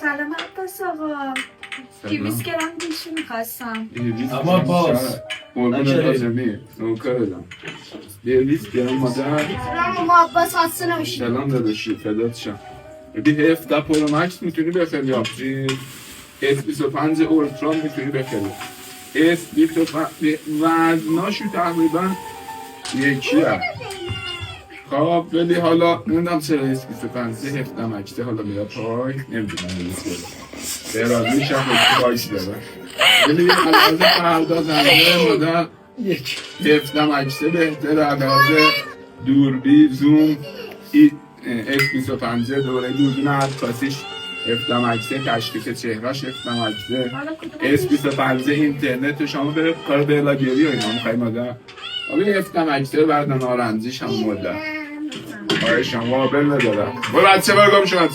سلام عباس آقا. 200 گرم گوشی میخواستم. اما باز قربون لازمی نوکرم 200 گرم مادر. سلام عباس خسته نباشی. سلام داداشی فدات شم. ببین 17 پرو مکس میتونی بخری آبجی. S25 اولترا میتونی بخری. S25 وزناشو تقریبا یکیه. خب ولی حالا نمیدونم چرا S25 17 مکس حالا میاد پای نمیدونم برای میشه پایش داره ولی علاوه پردازنده مدل یک 17 مکسه بهتر علاوه دوربین زوم S25 دوره دوربین عکاسیش 17 مکسه تشخیص چهرهش 17 مکسه S25 اینترنت شما به کار بلاگری و اینا میخوایی مدل ولی 17 مکسه بعد نارنجیش هم مدل آره شما قابل ندارم برو بچه برگم شما